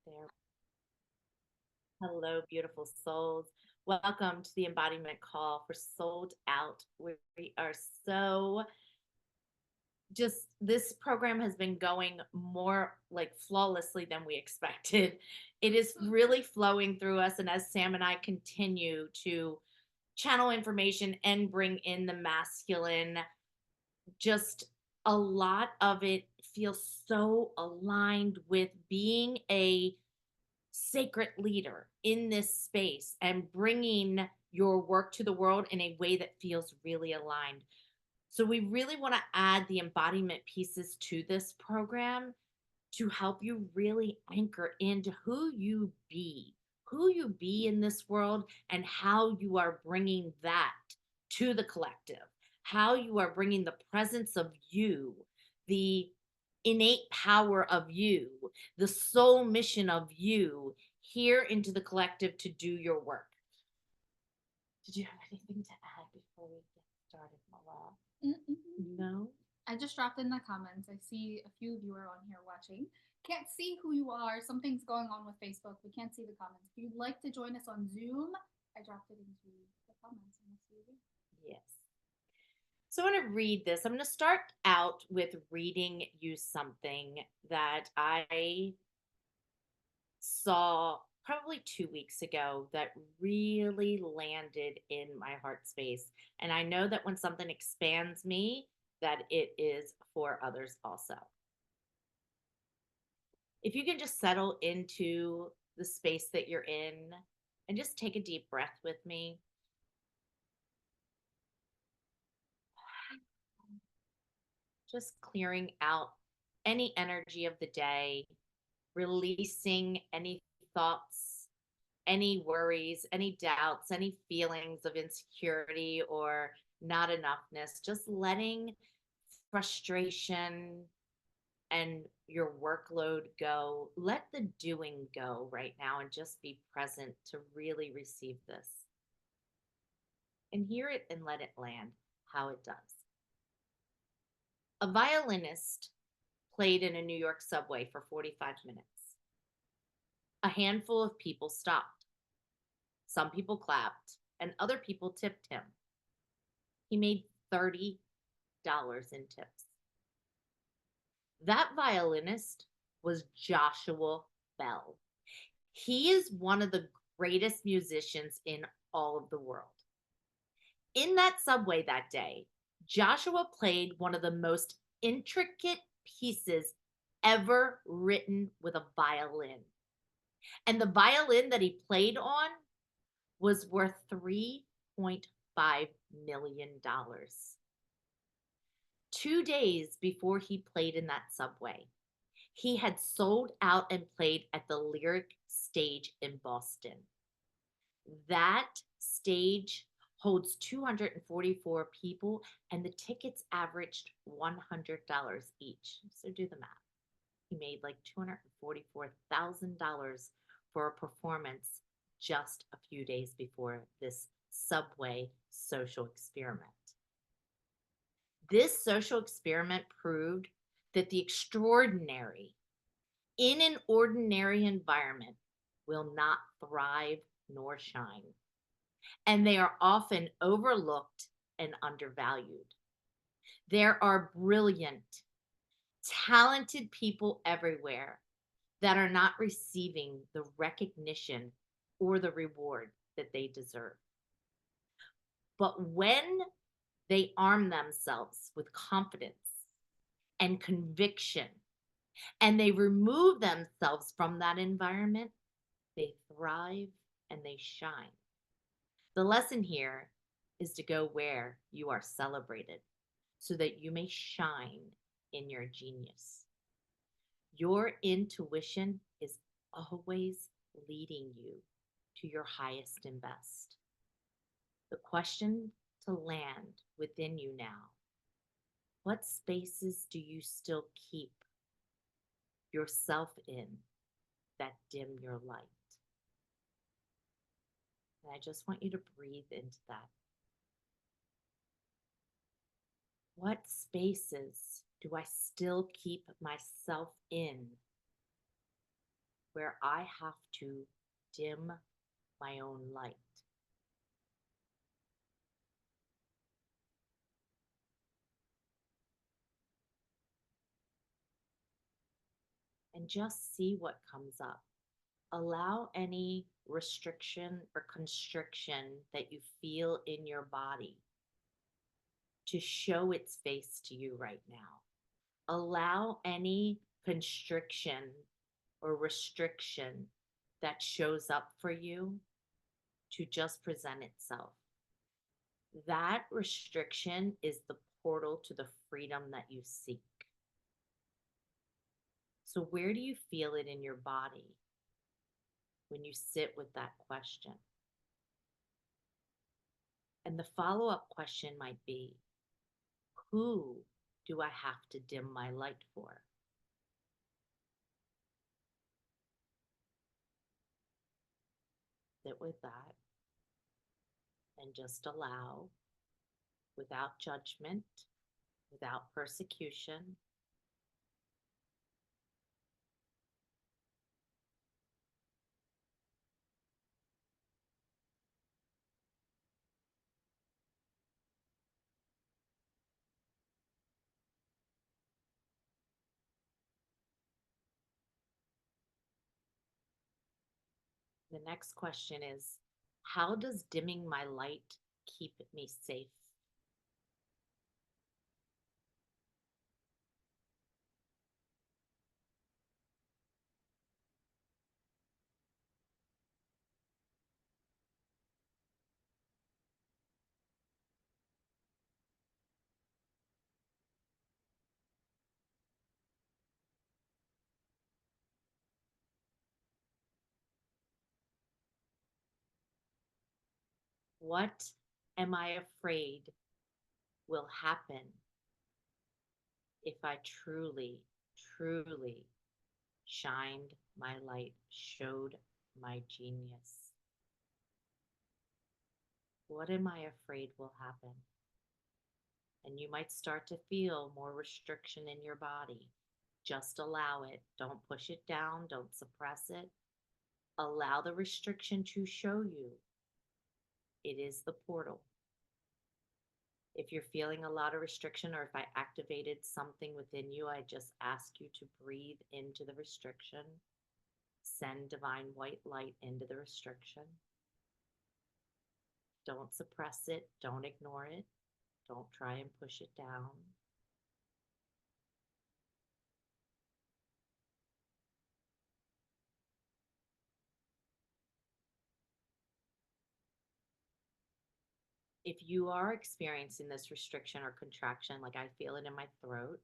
There. Hello, beautiful souls. Welcome to the embodiment call for Sold Out. We are so just, this program has been going more like flawlessly than we expected. It is really flowing through us. And as Sam and I continue to channel information and bring in the masculine, just a lot of it feels so aligned with being a sacred leader in this space and bringing your work to the world in a way that feels really aligned. So, we really want to add the embodiment pieces to this program to help you really anchor into who you be in this world, and how you are bringing that to the collective, how you are bringing the presence of you, the innate power of you, the soul mission of you here into the collective to do your work. Did you have anything to add before we get started, Mala? No? I just dropped in the comments. I see a few of you are on here watching. Can't see who you are. Something's going on with Facebook. We can't see the comments. If you'd like to join us on Zoom, I dropped it into the comments. And we'll see you there. Yes. So I want to read this. I'm going to start out with reading you something that I saw probably 2 weeks ago that really landed in my heart space. And I know that when something expands me, that it is for others also. If you can just settle into the space that you're in and just take a deep breath with me. Just clearing out any energy of the day, releasing any thoughts, any worries, any doubts, any feelings of insecurity or not enoughness, just letting frustration and your workload go. Let the doing go right now and just be present to really receive this. And hear it and let it land how it does. A violinist played in a New York subway for 45 minutes. A handful of people stopped. Some people clapped, and other people tipped him. He made $30 in tips. That violinist was Joshua Bell. He is one of the greatest musicians in all of the world. In that subway that day, Joshua played one of the most intricate pieces ever written with a violin. And the violin that he played on was worth $3.5 million. 2 days before he played in that subway, he had sold out and played at the Lyric Stage in Boston. That stage holds 244 people, and the tickets averaged $100 each. So do the math. He made like $244,000 for a performance just a few days before this subway social experiment. This social experiment proved that the extraordinary in an ordinary environment will not thrive nor shine, and they are often overlooked and undervalued. There are brilliant, talented people everywhere that are not receiving the recognition or the reward that they deserve. But when they arm themselves with confidence and conviction, and they remove themselves from that environment, they thrive and they shine. The lesson here is to go where you are celebrated so that you may shine in your genius. Your intuition is always leading you to your highest and best. The question to land within you now: what spaces do you still keep yourself in that dim your light? And I just want you to breathe into that. What spaces do I still keep myself in where I have to dim my own light. And just see what comes up. Allow any restriction or constriction that you feel in your body to show its face to you right now. Allow any constriction or restriction that shows up for you to just present itself. That restriction is the portal to the freedom that you seek. So, where do you feel it in your body when you sit with that question? And the follow up question might be, who do I have to dim my light for? Sit with that and just allow, without judgment, without persecution. The next question is, how does dimming my light keep me safe? What am I afraid will happen if I truly, truly shined my light, showed my genius? What am I afraid will happen? And you might start to feel more restriction in your body. Just allow it. Don't push it down. Don't suppress it. Allow the restriction to show you. It is the portal. If you're feeling a lot of restriction, or if I activated something within you, I just ask you to breathe into the restriction. Send divine white light into the restriction. Don't suppress it. Don't ignore it. Don't try and push it down. If you are experiencing this restriction or contraction, like I feel it in my throat,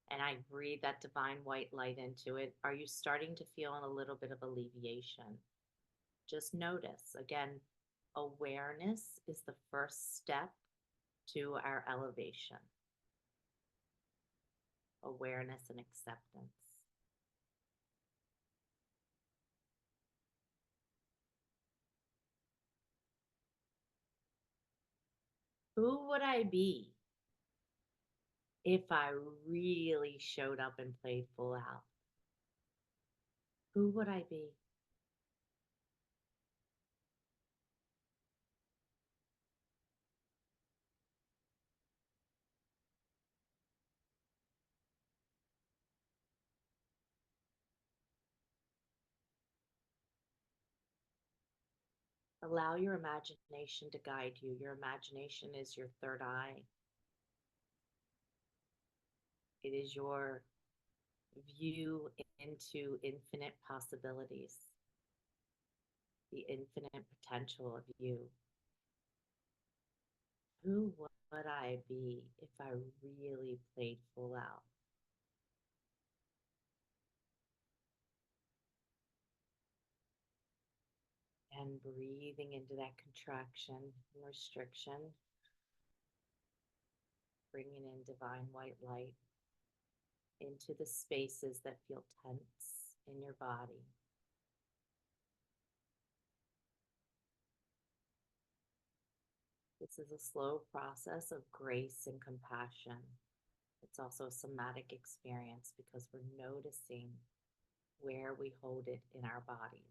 and I breathe that divine white light into it, are you starting to feel a little bit of alleviation? Just notice. Again, awareness is the first step to our elevation. Awareness and acceptance. Who would I be if I really showed up and played full out? Who would I be? Allow your imagination to guide you. Your imagination is your third eye. It is your view into infinite possibilities, the infinite potential of you. Who would I be if I really played full out? And breathing into that contraction and restriction, bringing in divine white light into the spaces that feel tense in your body. This is a slow process of grace and compassion. It's also a somatic experience because we're noticing where we hold it in our bodies.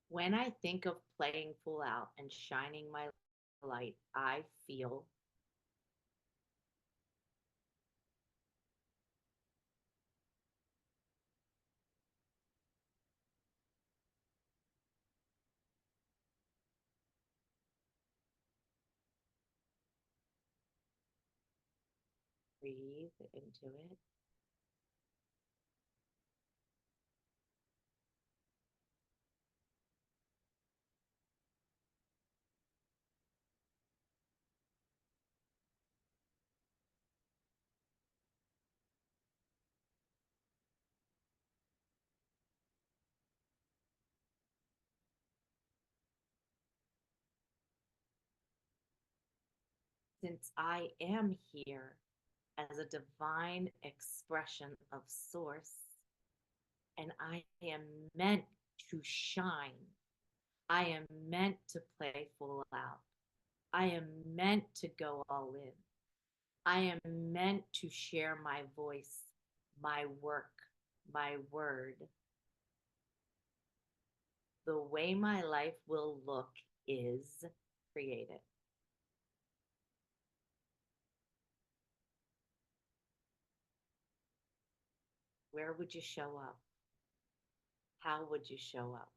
When I think of playing full out and shining my light, I feel breathe into it. Since I am here as a divine expression of source, and I am meant to shine. I am meant to play full out. I am meant to go all in. I am meant to share my voice, my work, my word. The way my life will look is created. Where would you show up? How would you show up?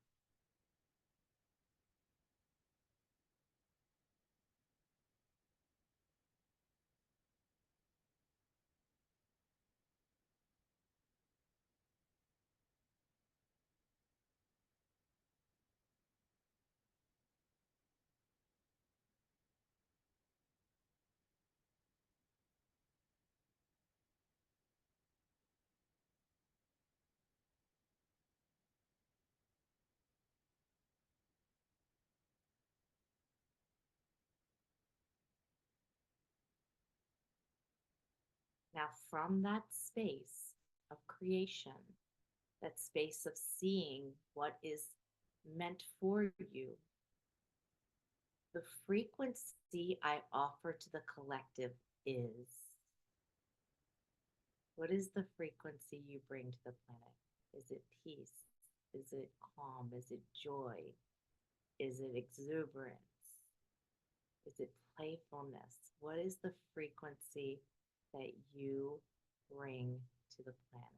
Now, from that space of creation, that space of seeing what is meant for you, the frequency I offer to the collective is, what is the frequency you bring to the planet? Is it peace? Is it calm? Is it joy? Is it exuberance? Is it playfulness? What is the frequency that you bring to the planet?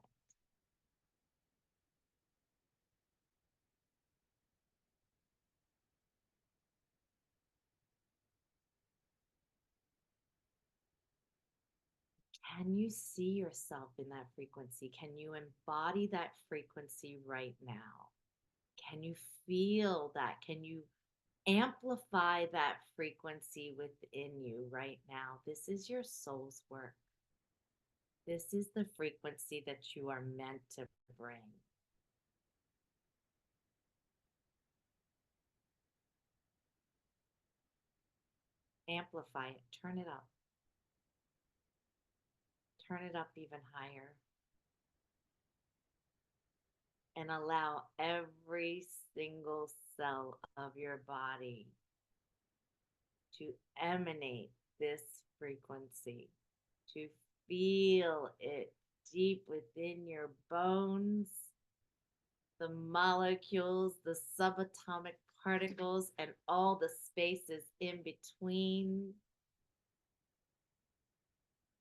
Can you see yourself in that frequency? Can you embody that frequency right now? Can you feel that? Can you amplify that frequency within you right now? This is your soul's work. This is the frequency that you are meant to bring. Amplify it, turn it up. Turn it up even higher. And allow every single cell of your body to emanate this frequency, to feel it deep within your bones, the molecules, the subatomic particles, and all the spaces in between.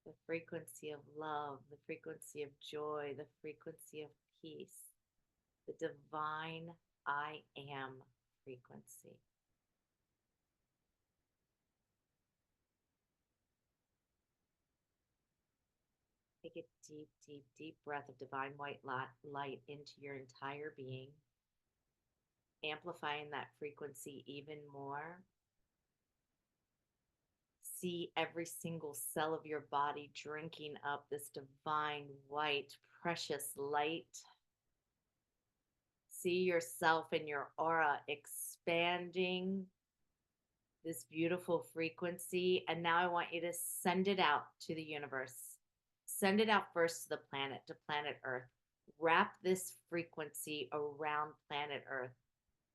The frequency of love, the frequency of joy, the frequency of peace, the divine I am frequency. Take a deep, deep, deep breath of divine white light into your entire being, amplifying that frequency even more. See every single cell of your body drinking up this divine, white, precious light. See yourself and your aura expanding this beautiful frequency. And now I want you to send it out to the universe. Send it out first to planet Earth. Wrap this frequency around planet Earth.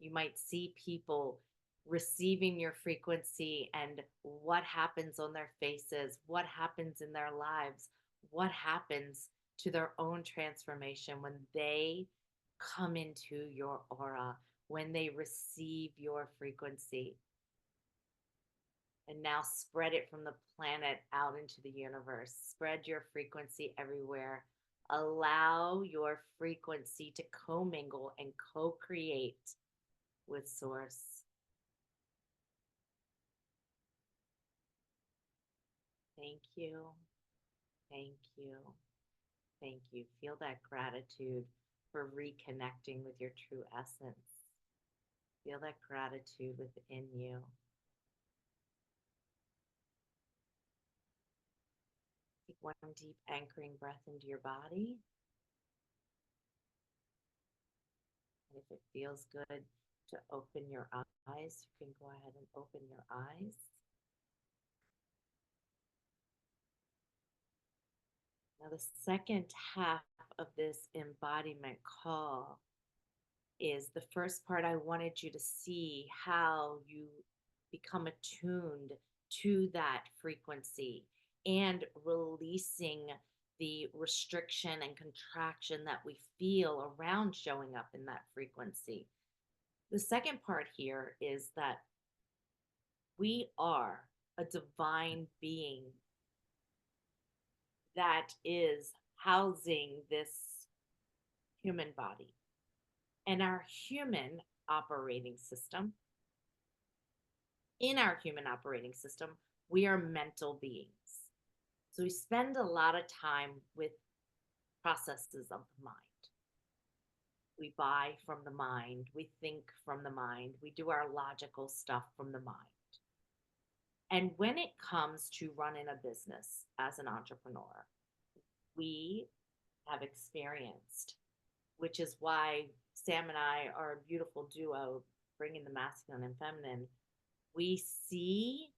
You might see people receiving your frequency and what happens on their faces, what happens in their lives, what happens to their own transformation when they come into your aura, when they receive your frequency. And now spread it from the planet out into the universe. Spread your frequency everywhere. Allow your frequency to commingle and co-create with Source. Thank you. Thank you. Thank you. Feel that gratitude for reconnecting with your true essence. Feel that gratitude within you. Take one deep anchoring breath into your body. And if it feels good to open your eyes, you can go ahead and open your eyes. Now, the second half of this embodiment call is the first part. I wanted you to see how you become attuned to that frequency and releasing the restriction and contraction that we feel around showing up in that frequency. The second part here is that we are a divine being that is housing this human body. And our human operating system, in our human operating system, we are mental beings. So we spend a lot of time with processes of the mind. We buy from the mind, we think from the mind, we do our logical stuff from the mind. And when it comes to running a business as an entrepreneur, we have experienced, which is why Sam and I are a beautiful duo, bringing the masculine and feminine. We see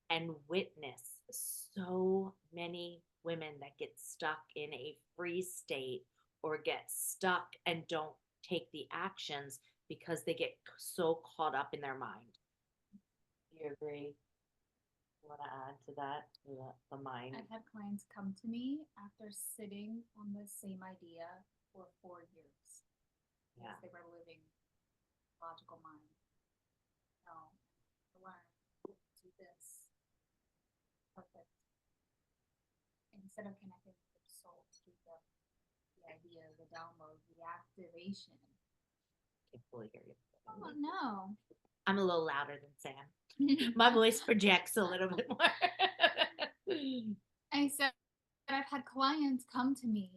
and witness so many women that get stuck in a freeze state or get stuck and don't take the actions because they get so caught up in their mind. Do you agree? You want to add to that? The mind. I've had clients come to me after sitting on the same idea for 4 years. Yeah. They were living logical mind. No, learn, do this. Perfect. Instead of connecting with the soul to the idea, the download, the activation. I can fully hear you. Oh no. I'm a little louder than Sam. My voice projects a little bit more. I said I've had clients come to me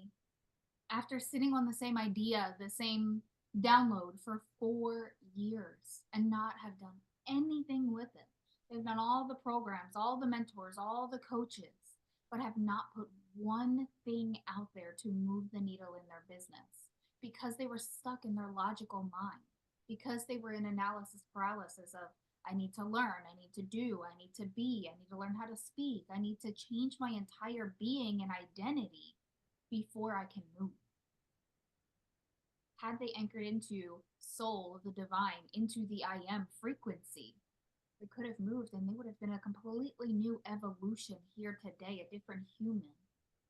after sitting on the same idea, the same download for 4 years and not have done anything with it. They've done all the programs, all the mentors, all the coaches, but have not put one thing out there to move the needle in their business because they were stuck in their logical mind, because they were in analysis paralysis of, I need to learn, I need to do, I need to be, I need to learn how to speak, I need to change my entire being and identity before I can move. Had they anchored into soul, the divine, into the I am frequency, they could have moved and they would have been a completely new evolution here today, a different human.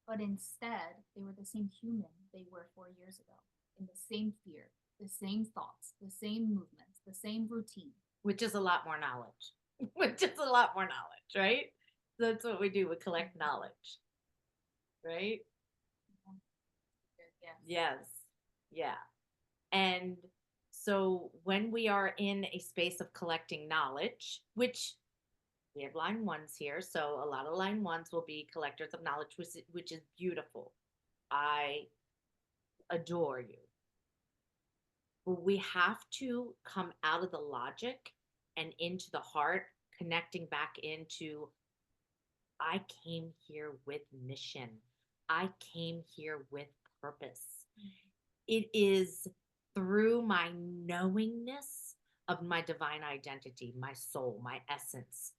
But instead, they were the same human they were 4 years ago, in the same fear, the same thoughts, the same movements, the same routine. Which is a lot more knowledge. Which is a lot more knowledge, right? That's what we do. We collect knowledge, right? Yes. Yes. Yeah. And so when we are in a space of collecting knowledge, which we have line ones here, so a lot of line ones will be collectors of knowledge, which is beautiful. I adore you. But we have to come out of the logic and into the heart, connecting back into, I came here with mission. I came here with purpose. It is through my knowingness of my divine identity, my soul, my essence.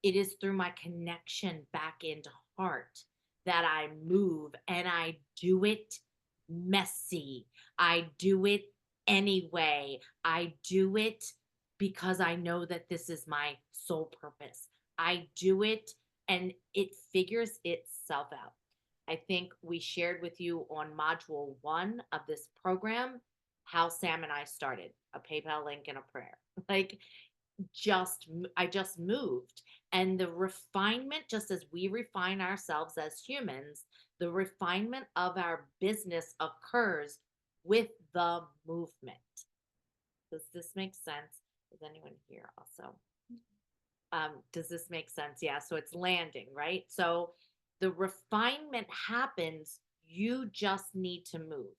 It is through my connection back into heart that I move, and I do it messy. I do it anyway. I do it because I know that this is my soul purpose. I do it and it figures itself out. I think we shared with you on module 1 of this program how Sam and I started, a PayPal link and a prayer. Like, I just moved. And the refinement, just as we refine ourselves as humans, the refinement of our business occurs with the movement. Does this make sense? Does anyone here also? Does this make sense? Yeah. So it's landing, right? So the refinement happens. You just need to move.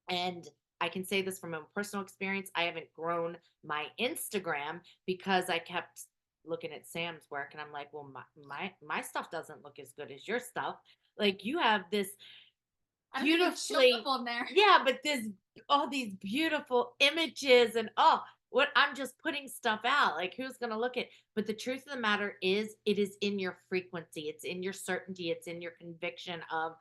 And I can say this from a personal experience. I haven't grown my Instagram because I kept looking at Sam's work, and I'm like, well, my stuff doesn't look as good as your stuff. Like, you have this I don't think it shows beautifully, up on there. yeah, but this, all these beautiful images, and oh, what, I'm just putting stuff out. Like, who's gonna look at? But the truth of the matter is, it is in your frequency, it's in your certainty, it's in your conviction of,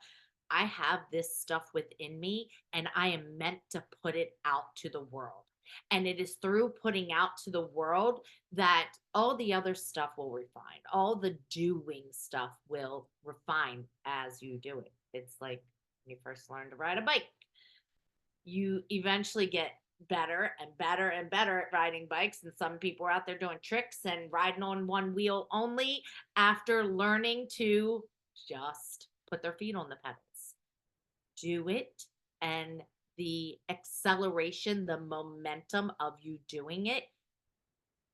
I have this stuff within me and I am meant to put it out to the world. And it is through putting out to the world that all the other stuff will refine. All the doing stuff will refine as you do it. It's like when you first learn to ride a bike, you eventually get better and better and better at riding bikes. And some people are out there doing tricks and riding on one wheel only after learning to just put their feet on the pedals. Do it, and the acceleration, the momentum of you doing it,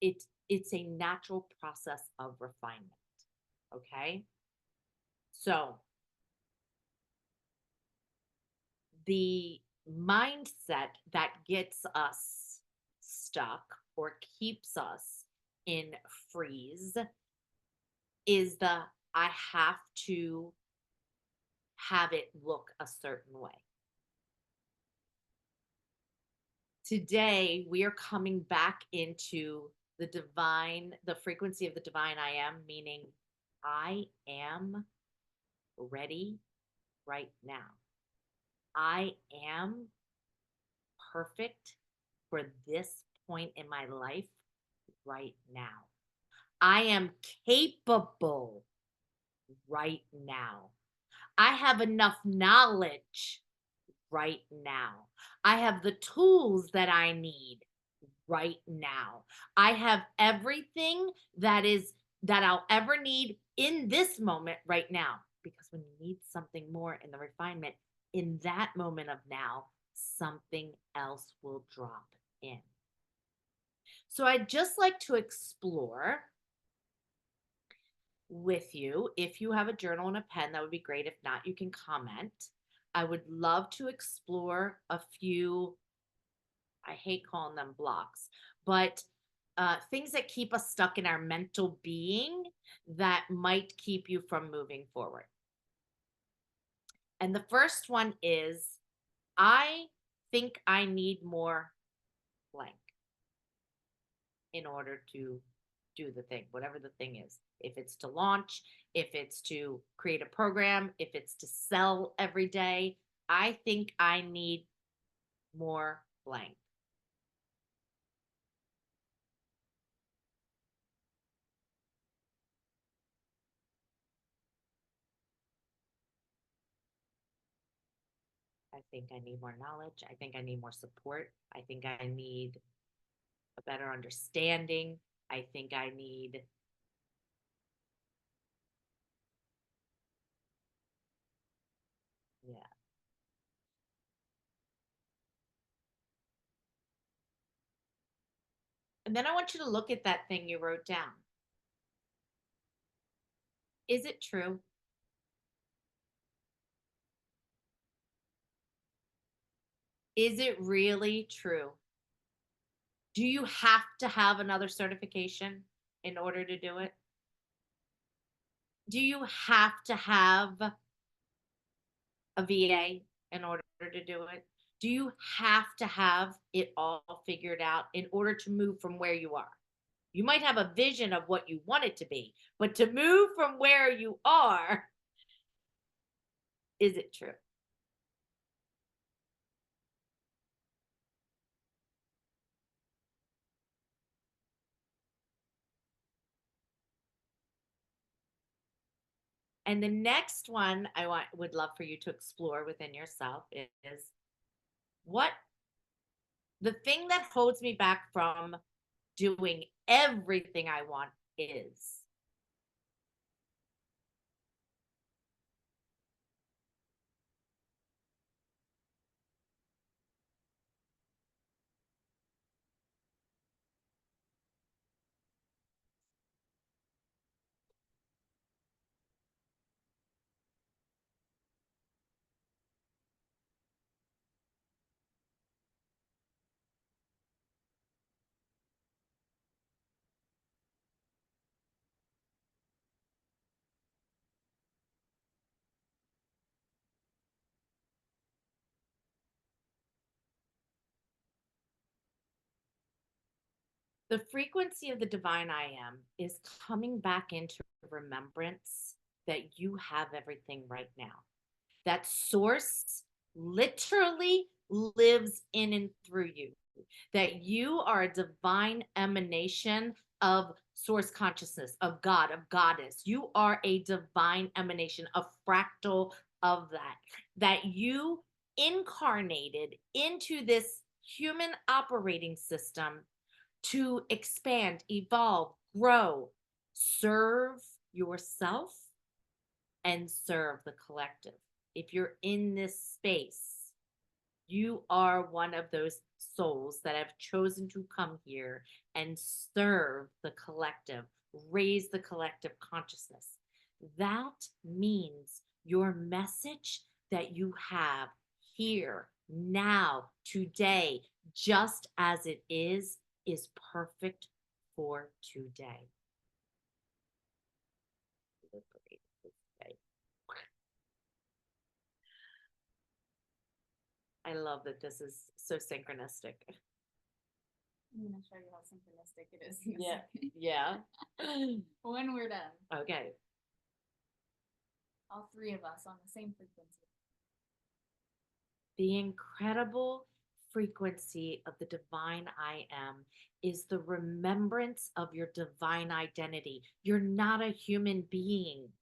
it's a natural process of refinement. Okay? So, the mindset that gets us stuck or keeps us in freeze is the, I have to have it look a certain way. Today, we are coming back into the divine, the frequency of the divine I am, meaning I am ready right now. I am perfect for this point in my life right now. I am capable right now. I have enough knowledge right now. I have the tools that I need right now. I have everything that I'll ever need in this moment right now. Because when you need something more in the refinement, in that moment of now, something else will drop in. So I'd just like to explore with you. If you have a journal and a pen, that would be great. If not, you can comment. I would love to explore a few, I hate calling them blocks, but things that keep us stuck in our mental being that might keep you from moving forward. And the first one is, I think I need more blank in order to do the thing, whatever the thing is. If it's to launch, if it's to create a program, if it's to sell every day, I think I need more blank. I think I need more knowledge. I think I need more support. I think I need a better understanding. I think I need, yeah. And then I want you to look at that thing you wrote down. Is it true? Is it really true? Do you have to have another certification in order to do it? Do you have to have a VA in order to do it? Do you have to have it all figured out in order to move from where you are? You might have a vision of what you want it to be, but to move from where you are, is it true? And the next one would love for you to explore within yourself is what the thing that holds me back from doing everything I want is. The frequency of the divine I am is coming back into remembrance that you have everything right now. That source literally lives in and through you, that you are a divine emanation of source consciousness, of God, of goddess. You are a divine emanation, a fractal of that, that you incarnated into this human operating system to expand, evolve, grow, serve yourself, and serve the collective. If you're in this space, you are one of those souls that have chosen to come here and serve the collective, raise the collective consciousness. That means your message that you have here, now, today, just as it is perfect for today. I love that this is so synchronistic. I'm gonna show you how synchronistic it is. In a Yeah. second. Yeah. When we're done, Okay. all three of us on the same frequency. The incredible frequency of the divine I am is the remembrance of your divine identity. You're not a human being.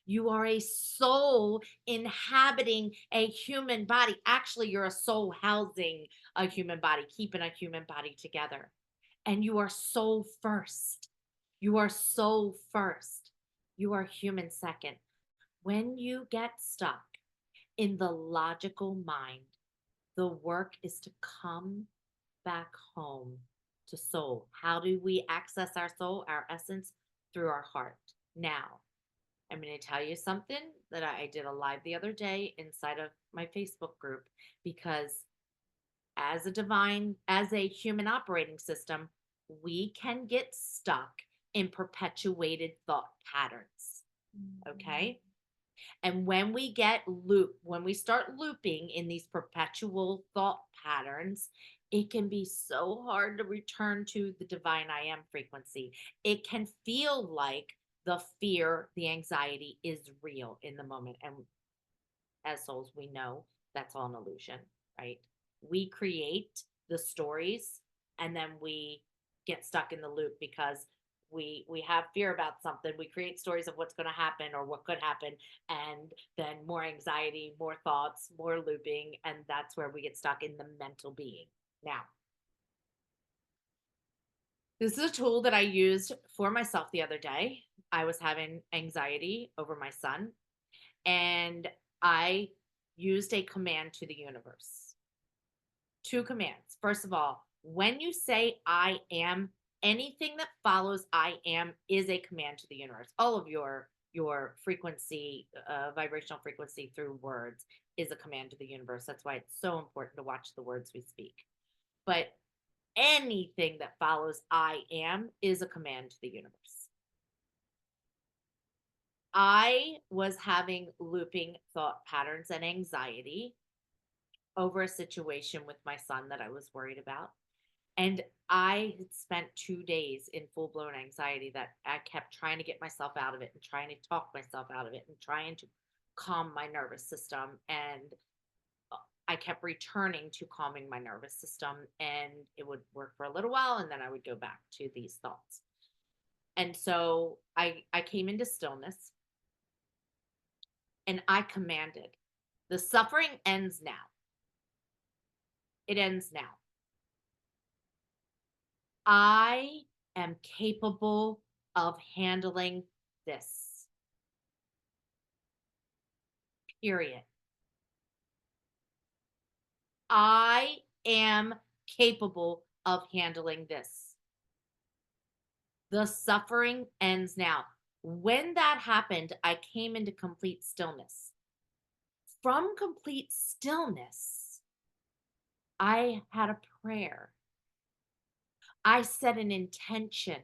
You are a soul inhabiting a human body. Actually, you're a soul housing a human body, keeping a human body together. And you are soul first. You are soul first. You are human second. When you get stuck in the logical mind, the work is to come back home to soul. How do we access our soul, our essence? Through our heart. Now, I'm going to tell you something that I did a live the other day inside of my Facebook group, because as a human operating system, we can get stuck in perpetuated thought patterns. Okay. And when we start looping in these perpetual thought patterns, it can be so hard to return to the divine I am frequency. It can feel like the fear, the anxiety is real in the moment. And as souls, we know that's all an illusion, right? We create the stories and then we get stuck in the loop because we have fear about something. We create stories of what's going to happen or what could happen, and then more anxiety, more thoughts, more looping, and that's where we get stuck in the mental being. Now, this is a tool that I used for myself the other day. I was having anxiety over my son, and I used a command to the universe. Two commands. First of all, when you say I am, anything that follows I am is a command to the universe. All of your frequency, vibrational frequency through words is a command to the universe. That's why it's so important to watch the words we speak. But anything that follows I am is a command to the universe. I was having looping thought patterns and anxiety over a situation with my son that I was worried about. And I had spent 2 days in full blown anxiety that I kept trying to get myself out of it and trying to talk myself out of it and trying to calm my nervous system. And I kept returning to calming my nervous system, and it would work for a little while. And then I would go back to these thoughts. And so I came into stillness and I commanded, the suffering ends now. It ends now. I am capable of handling this. Period. I am capable of handling this. The suffering ends now. When that happened, I came into complete stillness. From complete stillness, I had a prayer. I set an intention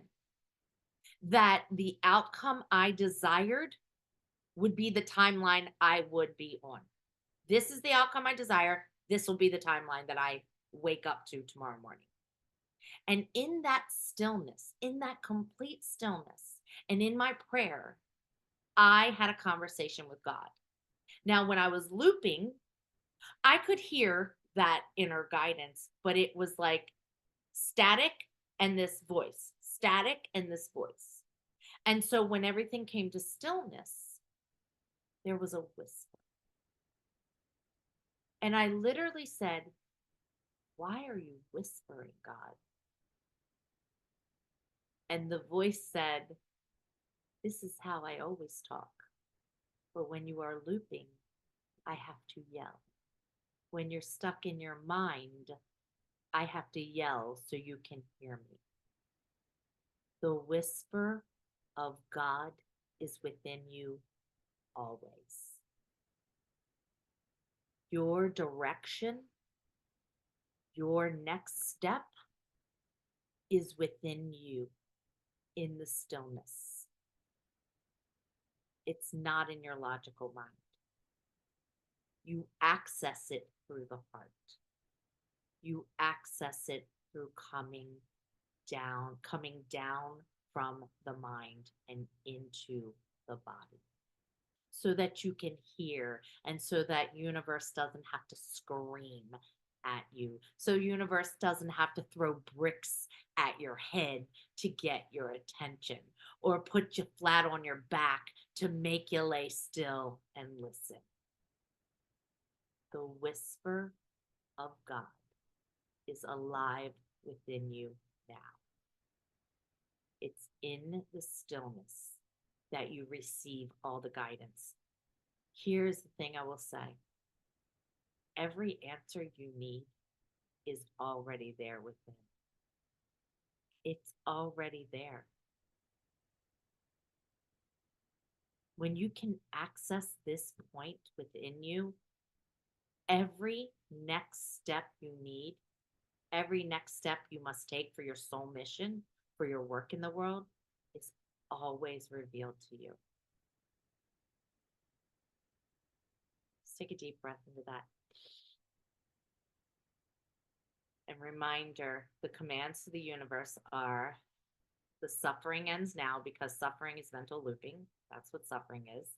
that the outcome I desired would be the timeline I would be on. This is the outcome I desire. This will be the timeline that I wake up to tomorrow morning. And in that stillness, in that complete stillness, and in my prayer, I had a conversation with God. Now, when I was looping, I could hear that inner guidance, but it was like static and this voice, static and this voice. And so when everything came to stillness, there was a whisper. And I literally said, "Why are you whispering, God?" And the voice said, "This is how I always talk. But when you are looping, I have to yell. When you're stuck in your mind, I have to yell so you can hear me." The whisper of God is within you always. Your direction, your next step is within you in the stillness. It's not in your logical mind. You access it through the heart. You access it through coming down from the mind and into the body, so that you can hear, and so that universe doesn't have to scream at you, so universe doesn't have to throw bricks at your head to get your attention, or put you flat on your back to make you lay still and listen. The whisper of God is alive within you now. It's in the stillness that you receive all the guidance. Here's the thing I will say. Every answer you need is already there within. It's already there. When you can access this point within you, every next step you need, every next step you must take for your soul mission, for your work in the world, is always revealed to you. Just take a deep breath into that. And reminder, the commands to the universe are: the suffering ends now, because suffering is mental looping. That's what suffering is.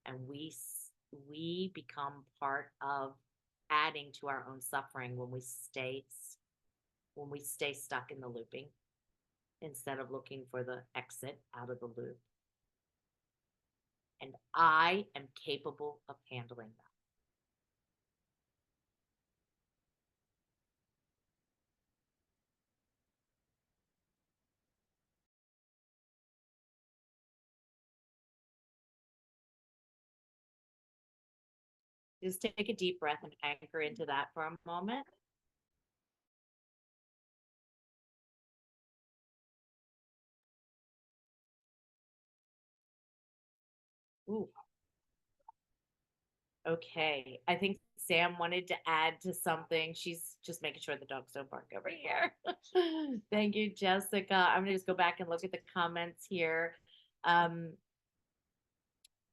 And we become part of adding to our own suffering when we stay stuck in the looping instead of looking for the exit out of the loop. And I am capable of handling that. Just take a deep breath and anchor into that for a moment. Ooh. Okay. I think Sam wanted to add to something. She's just making sure the dogs don't bark over here. Thank you, Jessica. I'm going to just go back and look at the comments here. Um,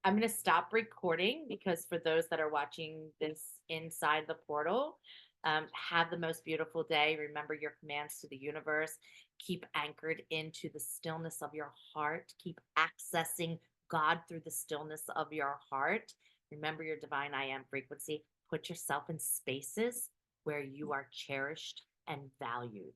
I'm going to stop recording because for those that are watching this inside the portal, have the most beautiful day. Remember your commands to the universe. Keep anchored into the stillness of your heart. Keep accessing God through the stillness of your heart. Remember your divine I am frequency. Put yourself in spaces where you are cherished and valued.